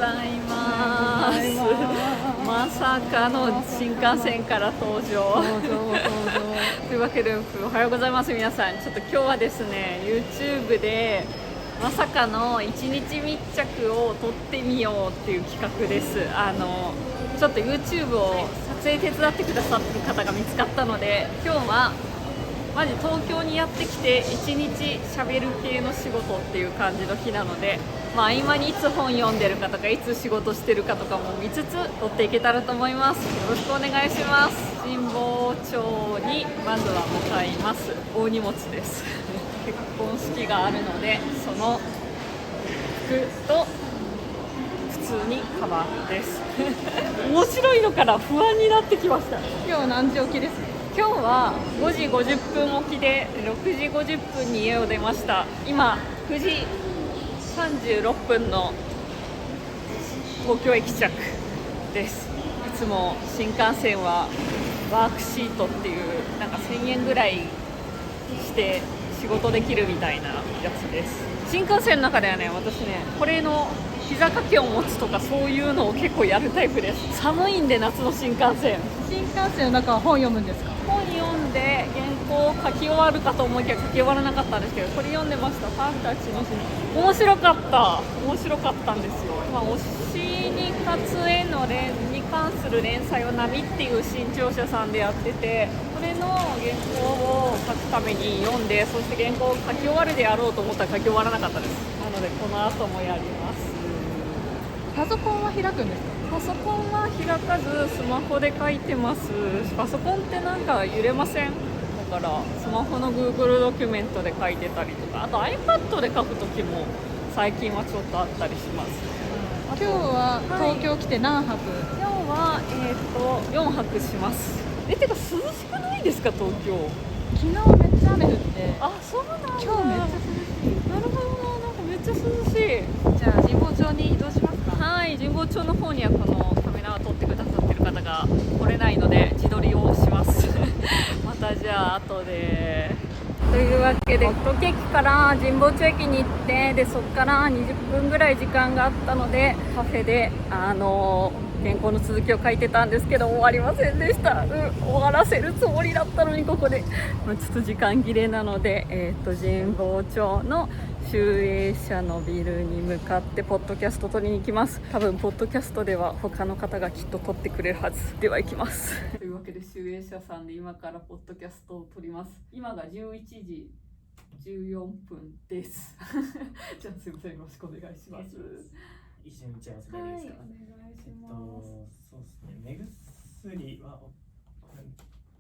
ざいます。まさかの新幹線から登場というわけでおはようございます。皆さん、ちょっと今日はですね YouTube でまさかの1日密着を撮ってみようっていう企画です。ちょっと YouTube を撮影手伝ってくださってる方が見つかったので、今日はマジ東京にやってきて1日喋る系の仕事っていう感じの日なので、合間にいつ本読んでるかとかいつ仕事してるかとかも見つつ撮っていけたらと思います。よろしくお願いします。神保町にまずは向かいます。大荷物です結婚式があるので、その服と普通にカバンです面白いのから不安になってきました。今日は何時起きですか？今日は5時50分起きで6時50分に家を出ました。今9時36分の東京駅着です。いつも新幹線はワークシートっていうなんか1000円ぐらいして仕事できるみたいなやつです。新幹線の中ではね、私ねこれの膝掛けを持つとかそういうのを結構やるタイプです。寒いんで夏の新幹線の中は本読むんですか？本読んで原稿を書き終わるかと思いきや書き終わらなかったんですけど、これ読んでました。ファンタジーのシーン面白かったんですよ。推しに勝つへのに関する連載を波っていう新潮社さんでやってて、これの原稿を書くために読んで、そして原稿を書き終わるであろうと思ったら書き終わらなかったです。なのでこの後もやります。パソコンは開くんですか？パソコンは開かずスマホで書いてます。パソコンってなんか揺れません？だからスマホの Google ドキュメントで書いてたりとか、あと iPad で書くときも最近はちょっとあったりします。今日は東京来て何泊？今日は4泊します。てか涼しくないですか東京？昨日めっちゃ雨降って。あ、そうなんだ。今日めっちゃ涼しい。なるほどな、なんかめっちゃ涼しい。じゃあ神保町に移動しますか？はい、神保町の方にはこのカメラを撮ってくださってる方が来れないので自撮りをしますまたじゃあ後で。というわけで東京駅から神保町駅に行って、でそこから20分ぐらい時間があったのでカフェで原稿の続きを書いてたんですけど終わりませんでした。終わらせるつもりだったのにここで、ちょっと時間切れなので、神保町の集英社のビルに向かってポッドキャスト撮りに行きます。多分ポッドキャストでは他の方がきっと撮ってくれるはず。では行きますというわけで集英社さんで今からポッドキャストを撮ります。今が11時14分ですじゃあすいません、よろしくお願いします。一緒に打ち合わせでいいですか？はい、お願いします。そうですね。目薬は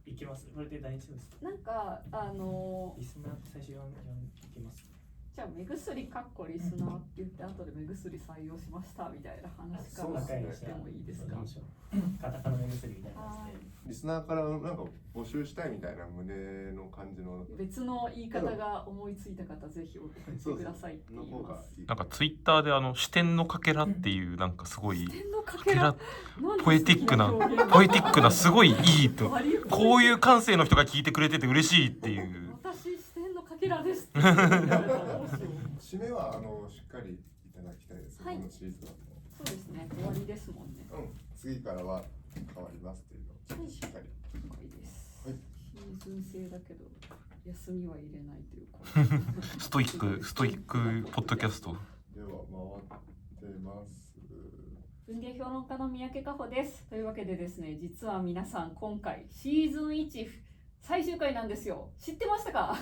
行けます。これで大丈夫ですか？なんかリスナーって最初読んでます。じゃあ目薬かっこリスナーって言って後で目薬採用しましたみたいな話からしてもいいですか？カタカナ目薬みたいな感じで。リスナーからなんか募集したいみたいな胸の感じの別の言い方が思いついた方ぜひ送ってくださいって言います。なんかツイッターで視点のかけらっていうなんかすごい視点のかけらポエティックなすごいいいと、こういう感性の人が聞いてくれてて嬉しいっていう。私視点のかけらですって締めはしっかりいただきたいです。はい、このシーズンもそうですね、終わりですもんね。次からは変わりますっていうのをしっかり。了解です。はい、シーズン制だけど休みは入れないというストイックポッドキャストでは回ってます。文芸評論家の三宅佳穂です。というわけでですね、実は皆さん今回シーズン1最終回なんですよ。知ってましたか？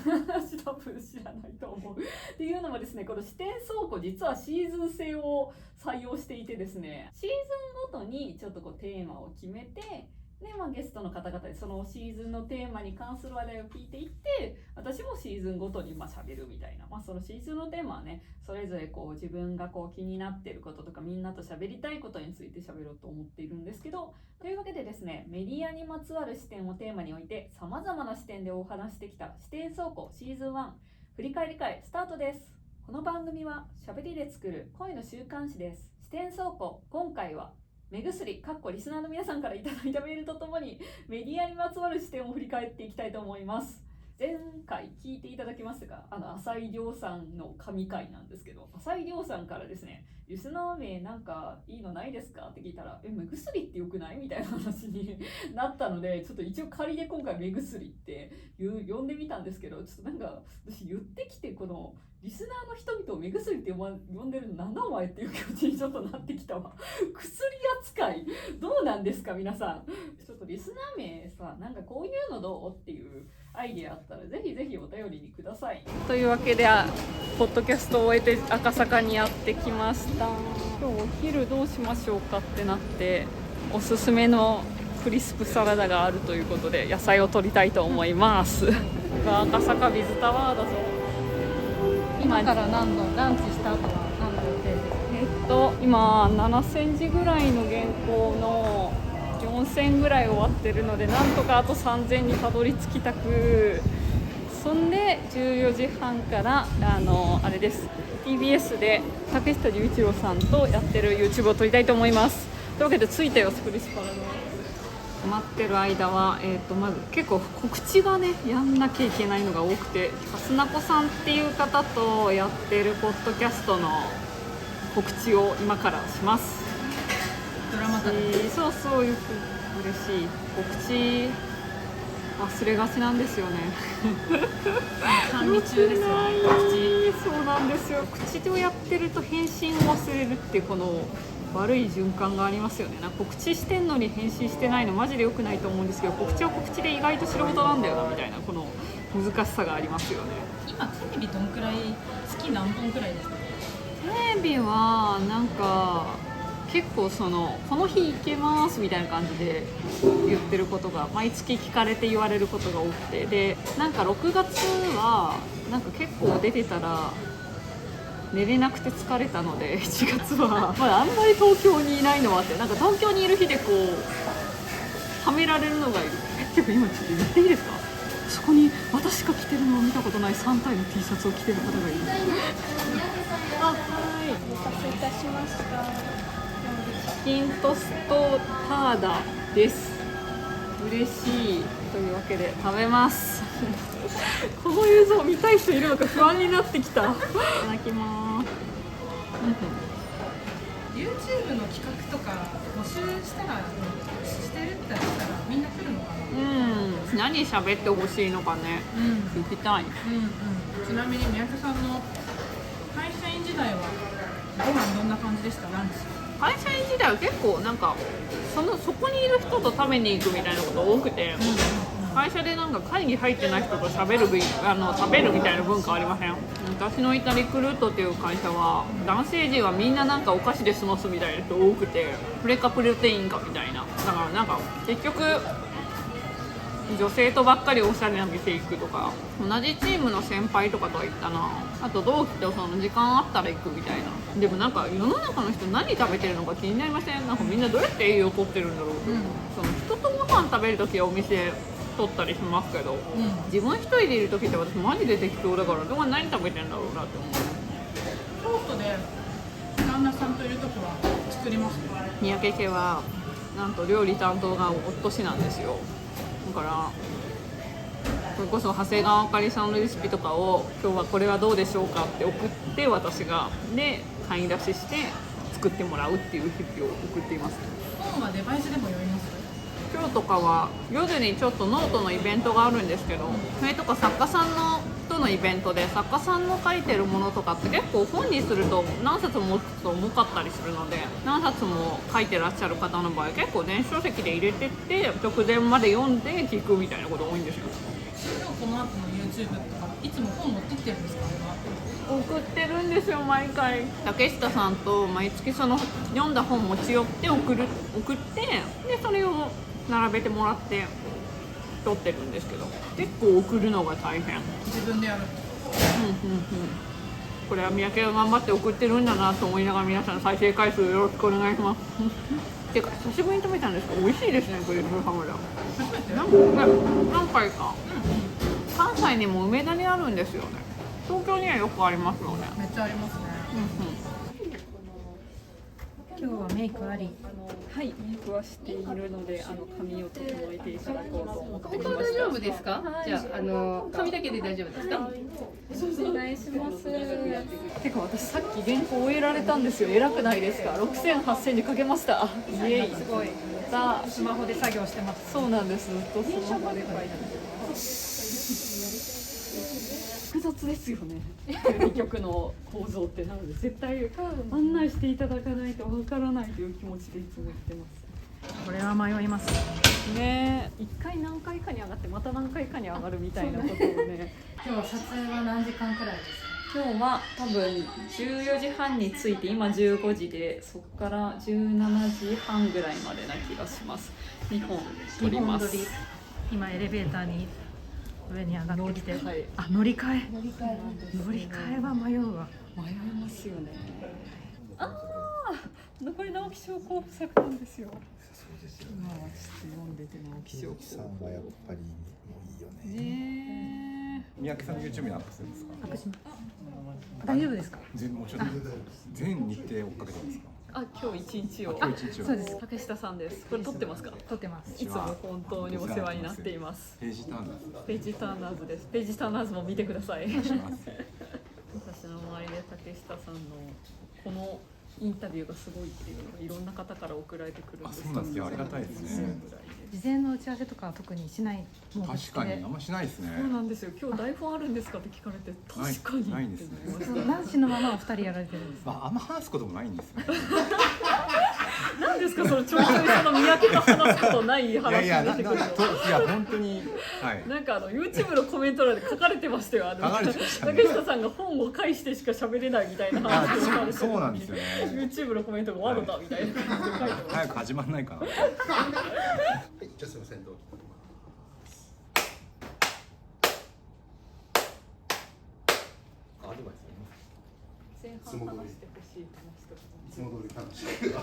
多分知らないと思うっていうのもですね、この視点倉庫実はシーズン制を採用していてですね、シーズンごとにちょっとテーマを決めて、でゲストの方々でそのシーズンのテーマに関する話題を聞いていって、私もシーズンごとに喋るみたいな、そのシーズンのテーマはね、それぞれ自分が気になっていることとかみんなと喋りたいことについて喋ろうと思っているんですけど、というわけでですね、メディアにまつわる視点をテーマにおいて様々な視点でお話してきた視点倉庫シーズン1振り返り会スタートです。この番組は喋りで作る声の週刊誌です。視点倉庫、今回は目薬リスナーの皆さんからいただいたメールとともにメディアにまつわる視点を振り返っていきたいと思います。前回聞いていただきましたが、浅井亮さんの神回なんですけど、浅井亮さんからですね、リスナー名なんかいいのないですかって聞いたら、目薬ってよくないみたいな話になったので、ちょっと一応仮で今回目薬って呼んでみたんですけど、ちょっとなんか私言ってきて、このリスナーの人々を目薬って呼んでるのなんだお前っていう気持ちにちょっとなってきたわ。薬扱いどうなんですか皆さん。ちょっとリスナー名さ、なんかこういうのどうっていうアイデアあったらぜひぜひお便りにください。というわけでポッドキャストを終えて赤坂にやってきました。今日お昼どうしましょうかってなって、おすすめのクリスプサラダがあるということで野菜を取りたいと思います。赤坂ビズタワーだぞ。今からランチした後は何の予定ですか？今7000字ぐらいの原稿の4000ぐらい終わってるので、なんとかあと3000にたどり着きたく、そんで14時半からあれです、 TBS で竹下隆一郎さんとやってる YouTube を撮りたいと思います。というわけで着いたよ、クリスパラの待ってる間は、まず結構告知がねやんなきゃいけないのが多くて、蓮名子さんっていう方とやってるポッドキャストの告知を今からします。ドラマだね。そうそう、よく嬉しい告知忘れがちなんですよね。管理中ですよね。そうなんですよ。口をやってると返信を忘れるっていうこの悪い循環がありますよね。なんか告知してんのに返信してないのマジで良くないと思うんですけど、告知は告知で意外と素人なんだよなみたいな、この難しさがありますよね。今テレビどんくらい、月何本くらいですか？テレビはなんか結構この日行けますみたいな感じで言ってることが毎月聞かれて言われることが多くて、でなんか6月はなんか結構出てたら寝れなくて疲れたので、7月はまだあんまり東京にいないのはあって、なんか東京にいる日でこうはめられるのがいる。てか今ちょっと言っていいですか？そこに私しか着てるのを見たことない3体の T シャツを着てる方がいる。はい、お待たせいたしました。チキントストターダです。嬉しい。というわけで食べます。この映像見たい人いるのか不安になってきた。いただきます。YouTube の企画とか募集したらしてるって言ったらみんな来るのかな？何喋ってほしいのかね。聞きたい。ちなみに三宅さんの会社員時代はご飯どんな感じでした？ランチ。会社員時代は結構なんかそこにいる人と食べに行くみたいなこと多くて、会社でなんか会議入ってない人と食べるみたいな文化ありません？私のいたリクルートっていう会社は男性陣はみんななんかお菓子で済ますみたいな人多くて、プレかプロテインかみたいな。だからなんか結局女性とばっかりおしゃれな店行くとか、同じチームの先輩とかとは行ったな。あと同期と時間あったら行くみたいな。でもなんか世の中の人何食べてるのか気になりません？なんかみんなどうやって栄養とってるんだろうと。人とご飯食べるときはお店取ったりしますけど、自分一人でいるときって私マジで適当だから、どこ何食べてんだろうなって思う。京都で旦那さんといるときは作りますか？三宅家はなんと料理担当が夫氏なんですよ。だからそれこそ長谷川あかりさんのレシピとかを今日はこれはどうでしょうかって送って、私がで買い出しして作ってもらうっていう日々を送っています。本はデバイスでも読みます？今日とかは夜にちょっとノートのイベントがあるんですけど、それとか作家さんとのイベントで作家さんの書いてるものとかって結構本にすると何冊も持つと重かったりするので、何冊も書いてらっしゃる方の場合結構電子書籍で入れてって直前まで読んで聞くみたいなこと多いんですよ。今日この後の YouTube とかいつも本持ってきてるんですか？送ってるんですよ毎回。竹下さんと毎月読んだ本持ち寄って送って、でそれを並べてもらって撮ってるんですけど、結構送るのが大変。自分でやる。これは三宅が頑張って送ってるんだなと思いながら、皆さん再生回数よろしくお願いします。てか久しぶりに食べたんですけど美味しいですね、これハムラ。初めて？何回か。関西にも梅田にあるんですよね。東京にはよくありますよね。めっちゃありますね。今日はメイクあり。はい、メイクはしているので、髪を整えていただこうと思っておりま大した。丈夫ですか？じゃあ髪だけで大丈夫ですか？お願いします。てか私さっき原稿終えられたんですよ。偉くないですか？6000、8000にかけました。イエイ。すごい。スマホで作業してます。そうなんです。ずっとスマホで書いてます。複雑ですよね。テレビ局の構造ってなので絶対案内していただかないとわからないという気持ちでいつも言ってます。これは迷います。ねえ、一回何回かに上がってまた何回かに上がるみたいなことをね。今日撮影は何時間くらいですか？今日は多分14時半に着いて今15時でそこから17時半ぐらいまでな気がします。2本撮ります。日本撮り。今エレベーターに上に上がってきて、はい、乗り換えは迷うわ。迷いますよね。残り直木賞候補作なんですよ。そうですよ今はちょっと読んでて直木賞候さんはやっぱりもういいよ補。ね。ね三宅さんの YouTube にアップするんですか？アップします。大丈夫ですか？もちろん全日程追っかけてますか？今日一日を。今日一日をそうです。竹下さんです。これ撮ってますか？撮ってます。いつも本当にお世話になっています。ページターンです。ページターナーズです。ページターナーズも見てください。します。私の周りで竹下さんのこのインタビューがすごいっていうのがいろんな方から送られてくるんあ、です。そうなんですよ。ありがたいですね。事前の打ち合わせとかは特にしない。もう確かにあんましないですね。そうなんですよ。今日台本あるんですかって聞かれて確かにないんですねって思いまし男子のままお二人やられてるんです。あんま話すこともないんですよね。た。なんですかそのちょいちょいその三宅が話すことない話いやが出てくるの。本当にはい。なんかYouTube のコメント欄で書かれてましたよ。書かれてましたね竹下さんが本を介してしか喋れないみたいな話をされてそうなんですよね。YouTube のコメントがワロだみたいな感じで書いてました。早く始まんないかな。はい、じゃあすみません、どうぞ。アドバイス前半話してほしい話とか。いつも通り楽しい。読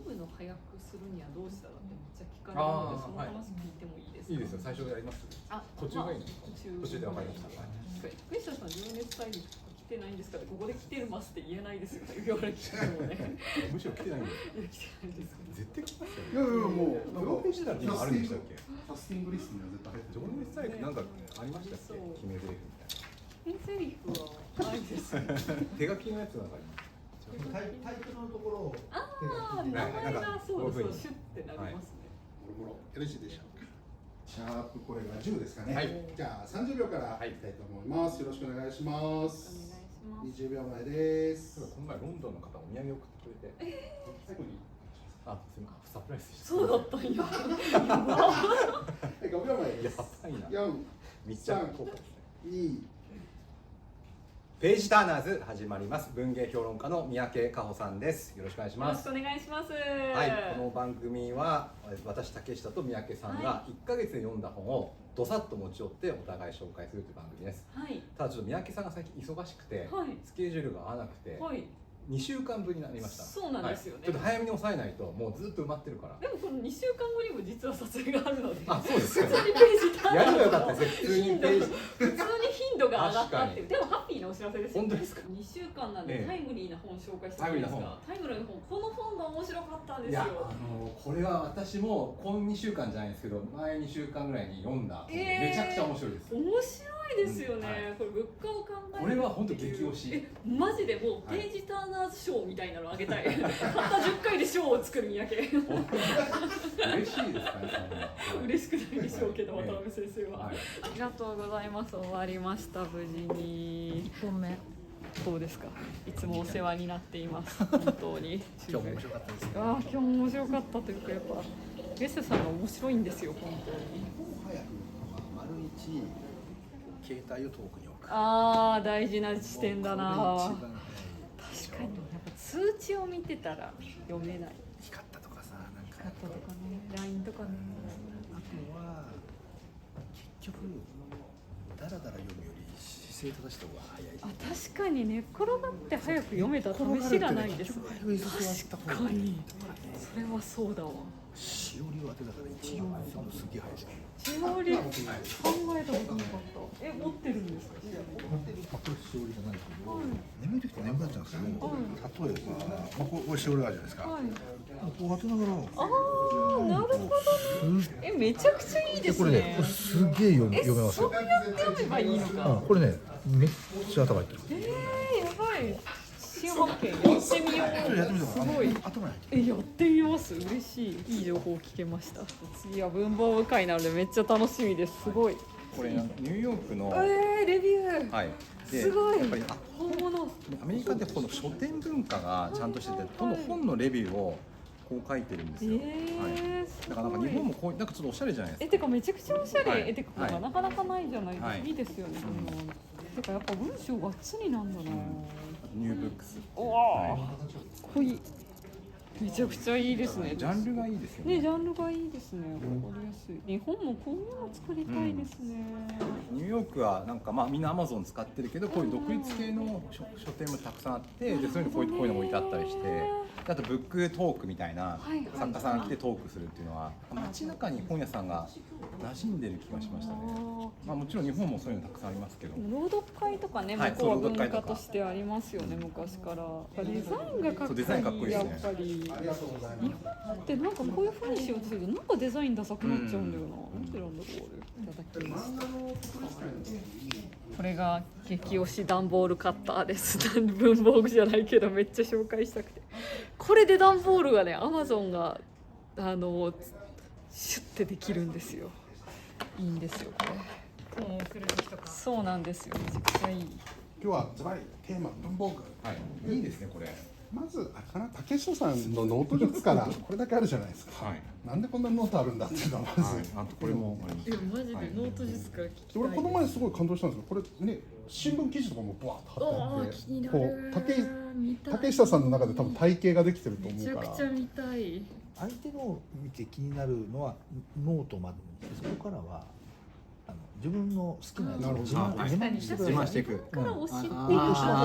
むの早くするにはどうしたらってめっちゃ聞かれるので、その話聞いてもいいですか？いいですよ。最初でやります。途中がいいの？途中でわかりました。竹下さん情熱大陸来てないんですかってここで来てますって言えないですよ。言われてもね。むしろ来てないんだよ。いや来てないですか。絶対来てますよ。いやいやもうプロフェッショナルにあるんでしたっけ？ファスティングリストには絶対入って情る。熱大陸なんかありましたっけ？決め台詞みたいな。先生リフはないです。手書きのやつなんかあります。タイプのところをああ、名前がそうです。シュッてなりますね。もろもろよろしいでしょうか。シャープこれが10ですかね。はい。じゃあ30秒からいきたいと思います。よろしくお願いしまお願いす。します。 20秒前です。この前ロンドンの方お土産送ってくれて。最後にあ、すみません。サプライズでした。そうだったんや。はい、5秒前でやす。ばいな。 4、みっちゃん効果ですね。 2、ページターナーズ始まります。文芸評論家の三宅佳穂さんです。よろしくお願いします。よろしくお願いします。はい、この番組は私竹下と三宅さんが1ヶ月で読んだ本をどさっと持ち寄ってお互い紹介するという番組です。はい。ただちょっと三宅さんが最近忙しくて、はい。スケジュールが合わなくて、はい。 2週間分になりました。そうなんですよねはいちょっと早めに抑えないともうずっと埋まってるから。でもこの2週間後にも実は撮影があるので。あ、そうですか。普通にページターンやればよかったですね。普通にページ。普通に頻度が上がったっていう。でもハッピーなお知らせですよ。本当ですか。 2週間なんでええタイムリーな本紹介してもいいですか？タイムリーな本。この本が面白かったんですよ。いや、これは私も今2週間じゃないんですけど、前2週間ぐらいに読んだ。めちゃくちゃ面白いです。面白いですよね。これ物価を考える。これは本当激推し。マジでもうページターナーズ賞みたいなのあげたい。たった10回で賞を作る三宅。嬉しいですかね。嬉しくないでしょうけど、はい渡辺先生は。はい。ありがとうございます。終わりました。無事に。 1本目。どうですか？いつもお世話になっています。本当に。今日も面白かったですね。ああ、今日も面白かったというか、やっぱゲストさんが面白いんですよ、本当に。早く丸一携帯を遠くに置く。ああ、大事な視点だな。これ一番確かに、やっぱ通知を見てたら読めない。光ったとかさ、なんかあととかね、LINE とかね。あとは結局ダラダラ読むより姿勢正した方が早い。あ、確かに寝っ転がって早く読めた試しがないですね。早く座った方がいい。確かに、それはそうだわ。シしおりを当てたから一行するのすげえ早いですよ。しおり考えたことなかった持ってるんですか？これしおりじゃないけど、眠い時って眠くなっちゃうんですけど、例えば、これしおりがあるじゃないですか。こう当てながら、なるほど。めちゃくちゃいいですこれね、ねこれすげえ読めますよ。そうやって読めばいいのか。これね、めっちゃ頭入ってる。やばい。新発見やってみよう。ちょっとやってみてください。すごい。頭入ってる。やってみます。嬉しい。いい情報を聞けました。次は文房具会なのでめっちゃ楽しみです。すごい。これニューヨークの、レビュー。はい。すごい。やっぱり本物。アメリカでこの書店文化がちゃんとしてて、この本のレビューをこう書いてるんですよ。はい。だからなんか日本もこうなんかちょっとおしゃれじゃないですか。てかめちゃくちゃおしゃれ。はいてかなかなかないじゃないですか。いいですよね。てかやっぱ文章がっつりなんだな。ニューブックス。うわかっこいい。めちゃくちゃいいですね。ジャンルがいいですよね。ジャンルがいいですね。わかりやすい。日本もこういうの作りたいですね。ニューヨークはなんかまあみんなアマゾン使ってるけど、こういう独立系の書店もたくさんあって、でそういうのこういうのも置いてあったりして、あとブックトークみたいな作家さんが来てトークするっていうのは、街中に本屋さんが馴染んでる気がしましたね。まあもちろん日本もそういうのたくさんありますけど。朗読会とかね、向こうは文化としてありますよね、昔から。デザインがかっこいい。デザインかっこいいですね。やっぱり。日本ってなんかこういう風にしようとするとなんかデザインダサくなっちゃうんだよな。なんでなんだろう。いただきます。これが激推し段ボールカッターです。文房具じゃないけどめっちゃ紹介したくて。これで段ボールがね、アマゾンがシュッてできるんですよ。いいんですよこれ。本を送る時とか。そうなんですよ。めちゃくちゃいい。今日はズバリテーマ文房具。はい。いいですねこれ。まずあれかな、竹下さんのノート術からこれだけあるじゃないですか。はい。なんでこんなノートあるんだっていうのはまず。あとこれもあります。マジでノート術から聞きたい。俺この前すごい感動したんですけど、これね新聞記事とかもバーッと貼ってあって、こう竹下さんの中で多分体系ができてると思うから。めちゃくちゃ見たい。相手の見て気になるのはノートまでにして、そこからは自分の好きなやつを自慢していく。から教えていく。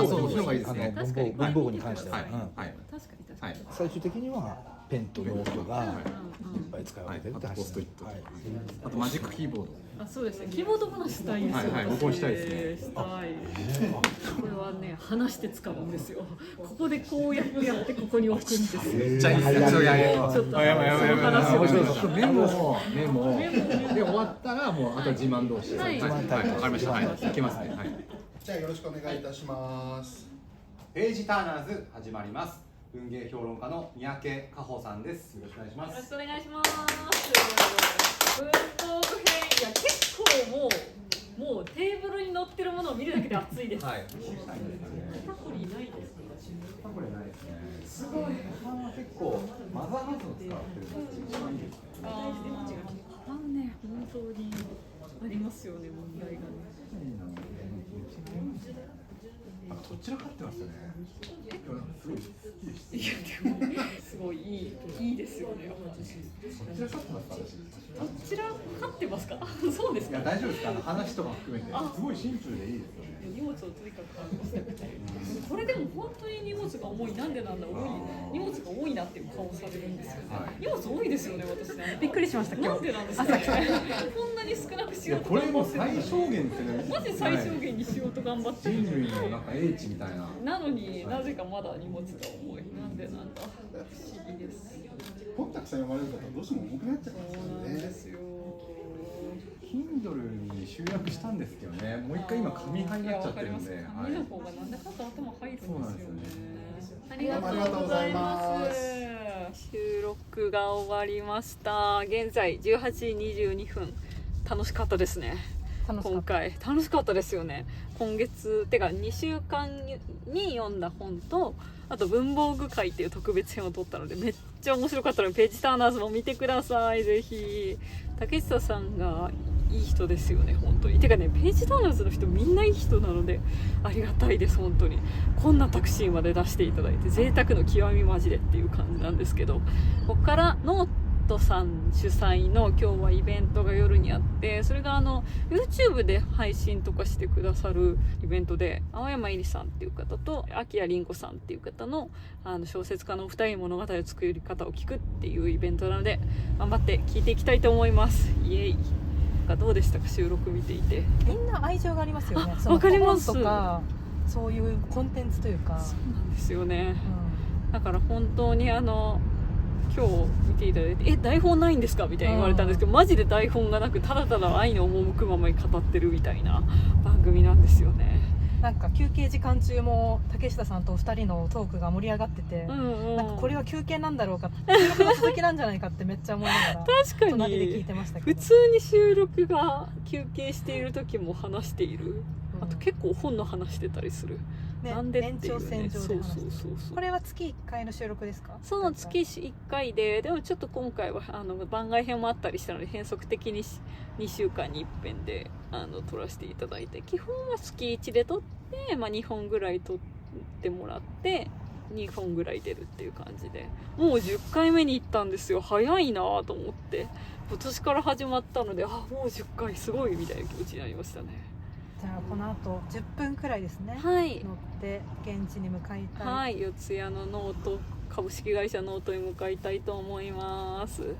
そういうのがいいですね。文房具に関しては。はい。確かに。最終的にはペンとノートがいっぱい使われてるってポストイット。はい。あとマジックキーボード。そうですね。キーボード話したいんですよ。僕もしたいですね。したい。これはね、話して使うんですよ。ここでこうやってここに置くんですよ。めっちゃいいですね。ちょっとその話をメモで終わったらもうあと自慢同士。はい。わかりました。はい。いけますね。はい。じゃあよろしくお願いいたします。ページターナーズ始まります。文芸評論家の三宅佳穂さんです。よろしくお願いします。よろしくお願いします。文房具編、いや結構もうテーブルに載ってるものを見るだけで熱いです。はい。肩こりないですか？肩こりないですね。すごい。結構マザーハウスを使ってるのが一番いいですね。カバンね、本当にありますよね、問題がね。どちらかってますよね。すごい好きでした。いやでもすごいいいですよね。どちらかってますか？どちら勝ってますか？そうですか。いや大丈夫ですか？話とか含めてすごいシンプルでいいですよね。荷物をとにかくしたくて、これでも本当に荷物が重い、なんでなんだ、荷物が多いなっていう顔されるんですよね。荷物多いですよね、私ね。びっくりしました。なんでなんですかね。こんなに少なくしようとこれも最小限ですね。マジ最小限にしようと頑張ってる人類のなんか英知みたいな。なのになぜかまだ荷物が重い。なんでなんだ。不思議です。本たくさん読まれる方はどうしても重くなっちゃうんですよね。そうなんですよ。Kindle に集約したんですけどね。もう一回今紙派になっちゃってるんで。紙の方がなんだかんだ頭入るんですよね。ありがとうございます。収録が終わりました。現在18時22分。楽しかったですね。今回楽しかったですよね。今月てか2週間に読んだ本と、あと文房具会っていう特別編を撮ったのでめっちゃ面白かったので、ページターナーズも見てください。ぜひ。竹下さんがいい人ですよね、本当に。てかね、ページターナーズの人みんないい人なのでありがたいです。本当にこんなタクシーまで出していただいて、贅沢の極みマジでっていう感じなんですけど、ここからのトさん主催の今日はイベントが夜にあって、それがYouTube で配信とかしてくださるイベントで、青山入さんっていう方と秋谷凛子さんっていう方の小説家のお二人物語を作り方を聞くっていうイベントなので、頑張って聞いていきたいと思います。イエイ。どうでしたか、収録見ていて。みんな愛情がありますよね。わかります。本とかそういうコンテンツというか。そうなんですよね。だから本当に今日見ていただいて台本ないんですかみたいに言われたんですけど、マジで台本がなくただただ愛の赴くままに語ってるみたいな番組なんですよね。なんか休憩時間中も竹下さんとお二人のトークが盛り上がってて、なんかこれは休憩なんだろうか、収録の続きなんじゃないかってめっちゃ思いながら確かに隣で聞いてましたけど、普通に収録が休憩している時も話している、あと結構本の話してたりする、ね、なんでっていうね。延長線上で話してる。そうこれは月1回の収録ですか？その月1回で、でもちょっと今回は番外編もあったりしたので変則的に2週間に一遍で撮らせていただいて、基本は月1で撮って、2本ぐらい撮ってもらって2本ぐらい出るっていう感じで、もう10回目に行ったんですよ。早いなと思って、今年から始まったので、もう10回すごいみたいな気持ちになりましたね。じゃあこの後10分くらいですね、はい、乗って現地に向かいたい。はい、四谷のノート株式会社ノートに向かいたいと思います。最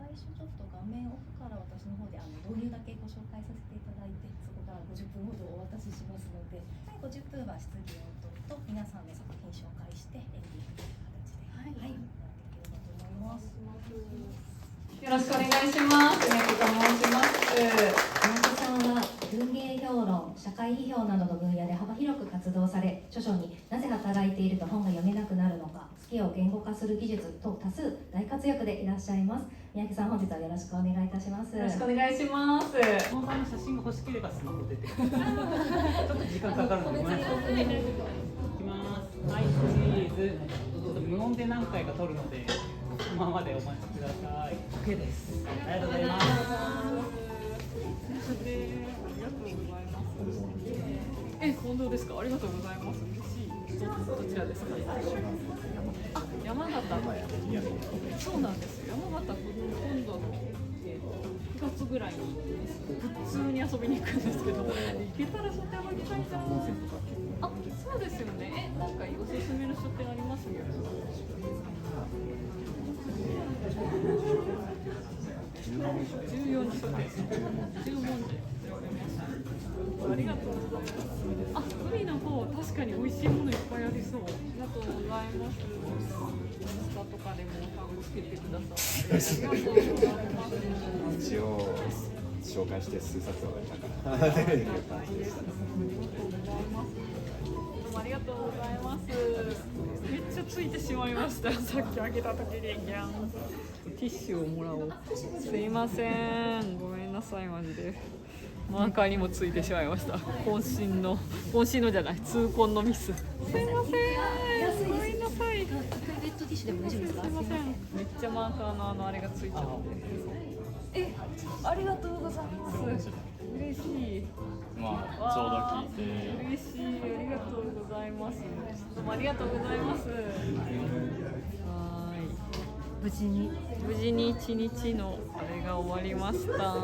初ちょっと画面奥から私の方で導入だけご紹介させていただいて、そこから50分ほどお渡ししますので、最後10分は質疑応答と皆さんの作品紹介してエンディングという形で、やっていければと思います。よろしくお願いします。三宅と申します。三宅さんは文芸評論、社会批評などの分野で幅広く活動され、著書になぜ働いていると本が読めなくなるのか、好きを言語化する技術と多数大活躍でいらっしゃいます。三宅さん、本日はよろしくお願いいたします。よろしくお願いします。この場の写真が欲しければスマホ出てくる。ちょっと時間かかるのでごめんなさい。いきます。はい、チーズ。ちょっと無音で何回か撮るので、そのままでお待ちください。OK です。ありがとうございます。本当ですか。ありがとうございます。嬉しい。どちらですか。山形。そうなんですよ。山形今度の9月ぐらいに普通に遊びに行くんですけど、行けたら書店も行きたいな。そうですよね。なんかおすすめの書店ありますよ。14書店。10文字。ありがとうございます。海の方、確かに美味しいものいっぱいありそう。ありがとうございます。インスタとかでもタグつけてください。ありがとうございます。一応紹介して数冊をなんかっていう感じでした。ありがとうございます。めっちゃついてしまいました。さっき開けた時にギャン。ティッシュをもらおう。すいません。ごめんなさいマジで。マーカーにもついてしまいました。渾身のじゃない、痛恨のミス。すいません。ごめんなさい。トイレットティッシュでも大丈夫ですか？すいません。めっちゃマーカーのあれがついちゃって。ありがとうございます。嬉しい。ちょうど聞いて。嬉しい。ありがとうございます。どうもありがとうございます。無事に一日のあれが終わりました。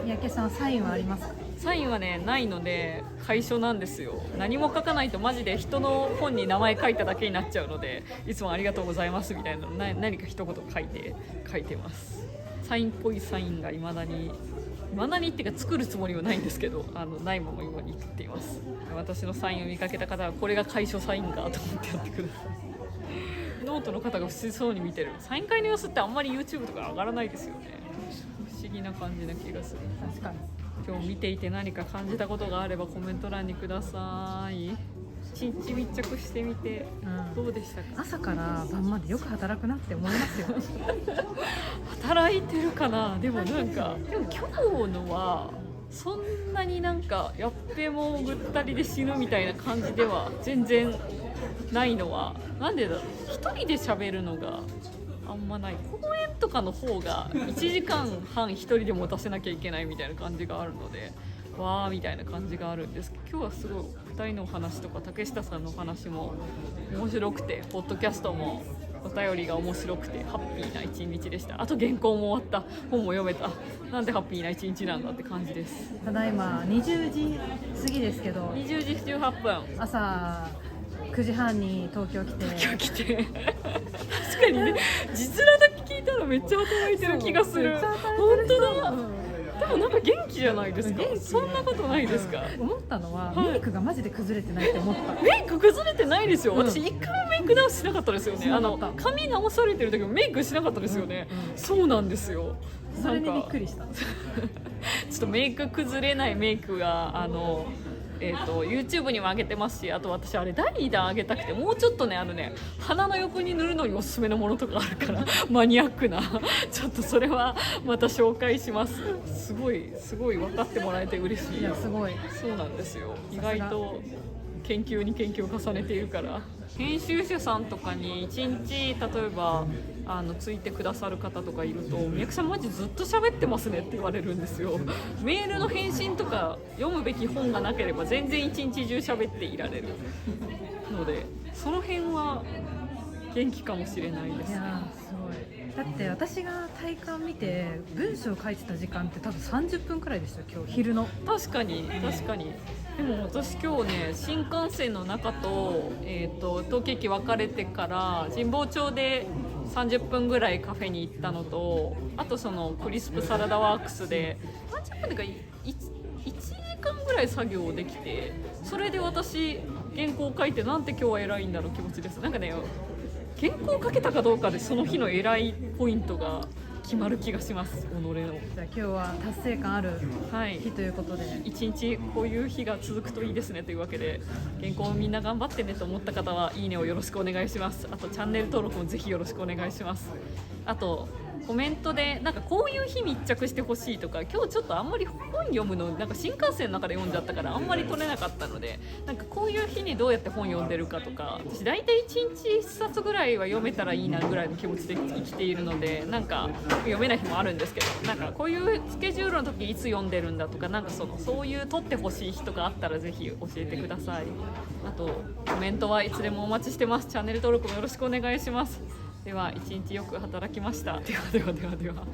三宅さん、サインはありますか？サインはね、ないので楷書なんですよ。何も書かないとマジで人の本に名前書いただけになっちゃうので、いつもありがとうございますみたいな何か一言書いてます。サインっぽいサインが未だにっていうか作るつもりはないんですけど、ないまま今に言っています。私のサインを見かけた方はこれが楷書サインかと思ってやってください。ノートの方が不思議そうに見てる。サイン会の様子ってあんまり YouTube とか上がらないですよね。不思議な感じな気がする。確かに。今日見ていて何か感じたことがあればコメント欄にください。一日密着してみてどうでしたか？朝から晩までよく働くなって思いますよ。働いてるかな。でもなんか今日のはそんなになんかやっべもぐったりで死ぬみたいな感じでは全然ないのはなんでだろう。一人で喋るのがあんまない。公演とかの方が1時間半一人で持たせなきゃいけないみたいな感じがあるので、わーみたいな感じがあるんですけど、今日はすごい2人のお話とか竹下さんのお話も面白くて、ポッドキャストもお便りが面白くてハッピーな一日でした。あと原稿も終わった、本も読めた、なんでハッピーな一日なんだって感じです。ただいま20時過ぎですけど、20時18分朝9時半に東京来て今日来て確かにね、字面だけ聞いたらめっちゃ働いてる気がする。本当だ、でもなんか元気じゃないですか。そんなことないですか。思ったのは、メイクがマジで崩れてないって思った。メイク崩れてないですよ。私一回もメイク直ししなかったですよね。髪直されてる時もメイクしなかったですよね。そうなんですよ。それにびっくりした。ちょっとメイク崩れないメイクがYouTube にも上げてますし、あと私あれ第2弾上げたくて、もうちょっとね鼻の横に塗るのにおすすめのものとかあるからマニアックなちょっとそれはまた紹介します。すごい分かってもらえて嬉しい。いやすごい、そうなんですよ。意外と研究に研究を重ねているから。編集者さんとかに1日例えばついてくださる方とかいると、みやくさんマジずっと喋ってますねって言われるんですよ。メールの返信とか読むべき本がなければ全然一日中喋っていられるので、その辺は元気かもしれないですね。いやすごい。だって私が体感見て文章を書いてた時間って多分30分くらいでした、今日昼の。確かに。でも私今日ね、新幹線の中と、東京駅分かれてから神保町で30分ぐらいカフェに行ったのと、あとそのクリスプサラダワークスで30分とか 1時間ぐらい作業できて、それで私原稿を書いて、なんて今日は偉いんだろう気持ちです。なんかね、原稿を書けたかどうかでその日の偉いポイントが決まる気がします。己の。じゃあ今日は達成感ある日ということで、一日こういう日が続くといいですねというわけで、原稿をみんな頑張ってねと思った方はいいねをよろしくお願いします。あとチャンネル登録もぜひよろしくお願いします。あとコメントでなんかこういう日密着してほしいとか、今日ちょっとあんまり本読むのなんか新幹線の中で読んじゃったからあんまり取れなかったので、なんかこういう日にどうやって本読んでるかとか、私大体1日1冊ぐらいは読めたらいいなぐらいの気持ちで生きているので、なんか読めない日もあるんですけど、なんかこういうスケジュールの時いつ読んでるんだとか、なんかそういう取ってほしい日とかあったらぜひ教えてください。あとコメントはいつでもお待ちしてます。チャンネル登録もよろしくお願いします。では一日よく働きました。では。